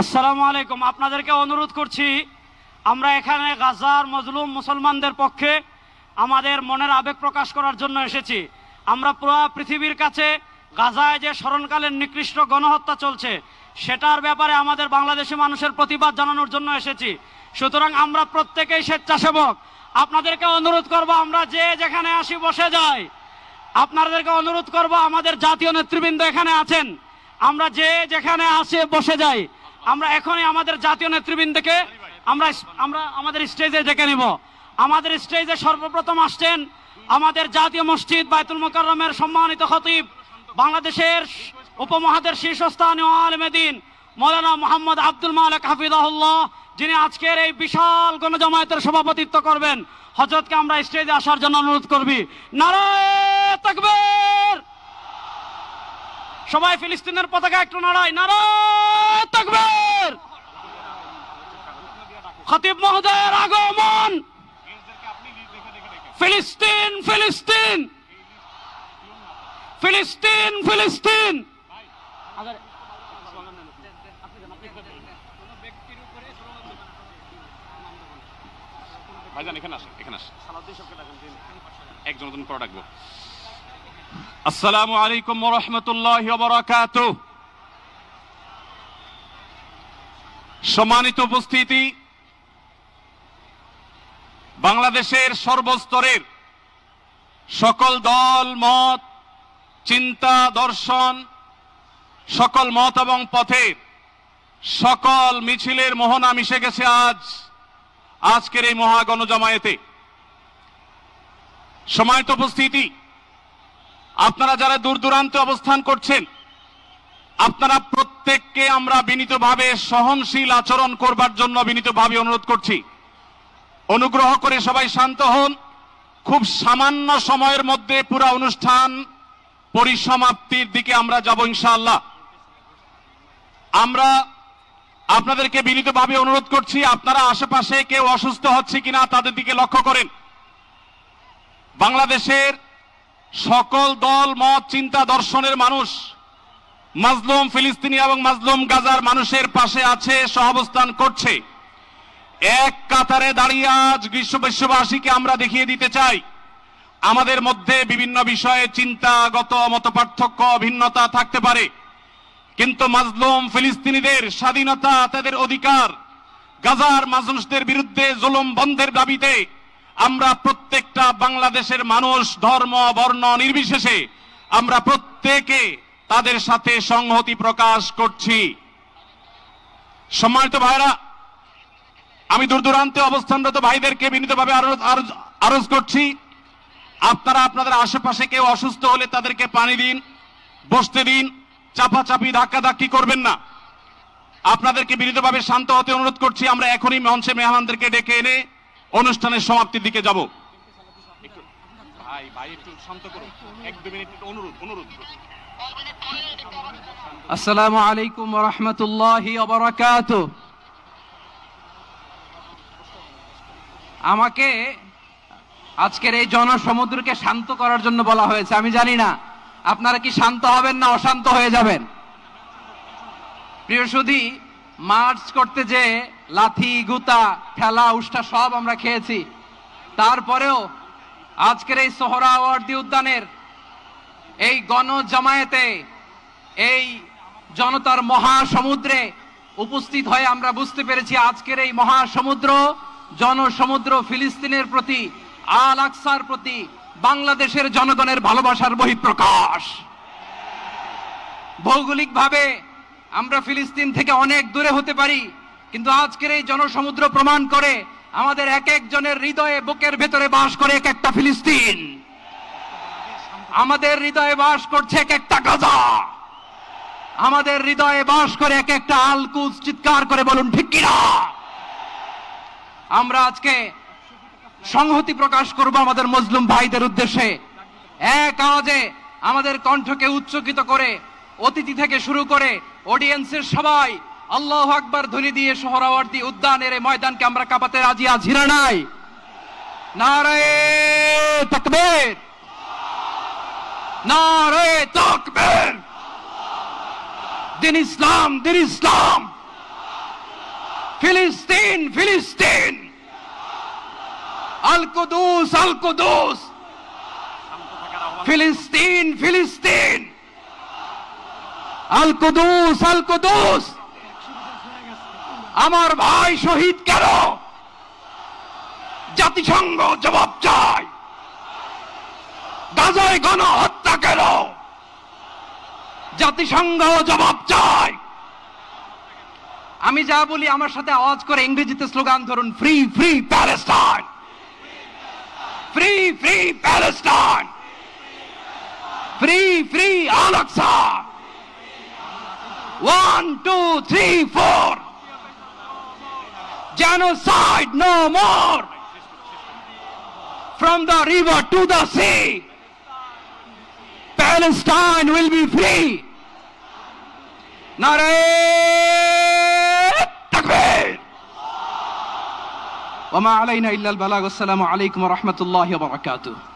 আসসালামু আলাইকুম। আপনাদেরকে অনুরোধ করছি, আমরা এখানে গাজার মজলুম মুসলমানদের পক্ষে আমাদের মনের আবেগ প্রকাশ করার জন্য এসেছি। আমরা পুরো পৃথিবীর কাছে গাজায় যে স্মরণকালীন নিকৃষ্ট গণহত্যা চলছে সেটার ব্যাপারে আমাদের বাংলাদেশি মানুষের প্রতিবাদ জানানোর জন্য এসেছি। সুতরাং আমরা প্রত্যেকেই স্বেচ্ছাসেবক। আপনাদেরকে অনুরোধ করব, আমরা যে যেখানে আসি বসে যাই। আপনাদেরকে অনুরোধ করব, আমাদের জাতীয় নেতৃবৃন্দ এখানে আছেন, আমরা যে যেখানে আসে বসে যাই। আমরা এখনই আমাদের জাতীয় নেতৃবৃন্দকে আমরা আমাদের স্টেজে ডেকে নিব। আমাদের স্টেজে সর্বপ্রথম আসছেন আমাদের জাতীয় মসজিদ বাইতুল মোকাররমের সম্মানিত খতিব, বাংলাদেশের উপমহাদেশের শীর্ষস্থানীয় আলেমে দ্বীন মৌলানা মোহাম্মদ আব্দুল মালেক হাফিজাহুল্লাহ, যিনি আজকের এই বিশাল গণজামায়াতের সভাপতিত্ব করবেন। হযরতকে আমরা স্টেজে আসার জন্য অনুরোধ করবি। নারায়ে তাকবীর! সবাই ফিলিস্তিনের পতাকা একটু নাড়াই। নারায়ে তাকবীর! খতিব মহোদয়ের আগমন। ফিলিস্তিন ফিলিস্তিন ফিলিস্তিন ফিলিস্তিন। ভাইজান এখানে আসেন, এখানে আসেন। একজন করে ডাকবো। আসসালামু আলাইকুম ওয়া রাহমাতুল্লাহি ওয়া বারাকাতুহু। সম্মানিত উপস্থিতি, বাংলাদেশের সর্বস্তরের সকল দল মত, চিন্তা দর্শন, সকল মত এবং পথের সকল মিছিলের মোহনা মিশে গেছে আজকের এই মহা গণজামায়াতে। সম্মানিত উপস্থিতি, আপনারা যারা দূর দূরান্তে অবস্থান করছেন, আপনারা প্রত্যেককে আমরা বিনীতভাবে সহনশীল আচরণ করবার জন্য বিনীতভাবে অনুরোধ করছি। অনুগ্রহ করে সবাই শান্ত হন। খুব সামান্য সময়ের মধ্যে পুরো অনুষ্ঠান পরিসমাপ্তির দিকে আমরা যাব ইনশাআল্লাহ। আমরা আপনাদেরকে বিনীতভাবে অনুরোধ করছি, আপনারা আশেপাশে কেউ অসুস্থ হচ্ছে কিনা তাদের দিকে লক্ষ্য করেন। বাংলাদেশের সকল দল মত চিন্তা দর্শনের মানুষ মাজলুম ফিলিস্তিনি এবং মাজলুম গাজার মানুষের পাশে আছে, সহাবস্থান করছে। এক কাতারে দাঁড়িয়ে আজ বিশ্ববাসীকে আমরা দেখিয়ে দিতে চাই, আমাদের মধ্যে বিভিন্ন বিষয়ে চিন্তাগত মতপার্থক্য ভিন্নতা থাকতে পারে, কিন্তু মাজলুম ফিলিস্তিনিদের স্বাধীনতা, তাদের অধিকার, গাজার মানুষদের বিরুদ্ধে জুলুম বন্ধের দাবিতে আমরা প্রত্যেকটা বাংলাদেশের মানুষ ধর্ম বর্ণ নির্বিশেষে আমরা প্রত্যেকে তাদের সাথে সংহতি প্রকাশ করছি। সম্মানিত ভাইরা, আমি দূর দূরান্তে অবস্থানরত ভাইদেরকে বিনীতভাবে আরজ করছি, আপনারা আপনাদের আশেপাশে কেউ অসুস্থ হলে তাদেরকে পানি দিন, বসতে দিন, চাপাচাপি ধাক্কাধাক্কি করবেন না। আপনাদেরকে বিনীতভাবে শান্ত হতে অনুরোধ করছি। আমরা এখনই মঞ্চে মেহমানদেরকে ডেকে এনে অনুষ্ঠানের সমাপ্তির দিকে যাব। ভাই একটু শান্ত করুন, 1-2 মিনিট অনুরোধ। আসসালামু আলাইকুম ওয়া রাহমাতুল্লাহি ওয়া বারাকাতুহু। আমাকে আজকের এই জনসমুদ্রকে শান্ত করার জন্য বলা হয়েছে। আমি জানি না আপনারা কি শান্ত হবেন না অশান্ত হয়ে যাবেন। প্রিয় সুধী, মার্চ করতে যে লাথি গুতা ঠেলা উষ্টা সব আমরা খেয়েছি, তারপরেও আজকের এই সোহরাওয়ার্দী উদ্যানের এই গণজামায়াতে, এই জনতার মহাসমুদ্রে উপস্থিত হয়ে আমরা বুঝতে পেরেছি আজকের এই মহাসমুদ্র, জনসমুদ্র ফিলিস্তিনের প্রতি, আল আকসার প্রতি বাংলাদেশের জনগণের ভালোবাসার বহিঃপ্রকাশ। ভৌগোলিকভাবে আমরা ফিলিস্তিন থেকে অনেক দূরে হতে পারি, কিন্তু আজকের এই জনসমুদ্র প্রমাণ করে আমাদের এক একজনের হৃদয়ে, বুকের ভেতরে বাস করে এক একটা ফিলিস্তিন। আমাদের হৃদয়ে বাস করছে এক একটা গাজা, আমাদের হৃদয়ে বাস করে এক একটা আল কুদস। চিৎকার করে বলুন ঠিক কিনা। আমরা আজকে সংহতি প্রকাশ করব আমাদের মজলুম ভাইদের উদ্দেশ্যে। এক আওয়াজে আমাদের কণ্ঠকে উচ্চকিত করে অতিথি থেকে শুরু করে অডিয়েন্সের সবাই আল্লাহু আকবার ধ্বনি দিয়ে সোহরাওয়ার্দী উদ্যানের এই ময়দানকে আমরা কাঁপাতে রাজি আছি না নাই? নারায়ে তাকবীর, নারায়ে তাকবীর। দিন ইসলাম, দিন ইসলাম। ফিলিস্তিন, ফিলিস্তিন। আল কুদুস, আল কুদুস। ফিলিস্তিন, ফিলিস্তিন। আল কুদুস, আল কুদুস। আমার ভাই শহীদ কেন? জাতিসংঘ জবাব চায়। গাজায় গণহত্যা কেন? জাতিসংঘ জবাব চায়। আমি যা বলি আমার সাথে আওয়াজ করে ইংরেজিতে স্লোগান ধরুন, free free Palestine, free free Palestine, free free Al Aqsa. 1 2 3 4, genocide no more, from the river to the sea, Palestine will be free. Nare takbir. Wa ma alayna illa al balagh. Assalamu alaykum wa rahmatullahi wa barakatuh.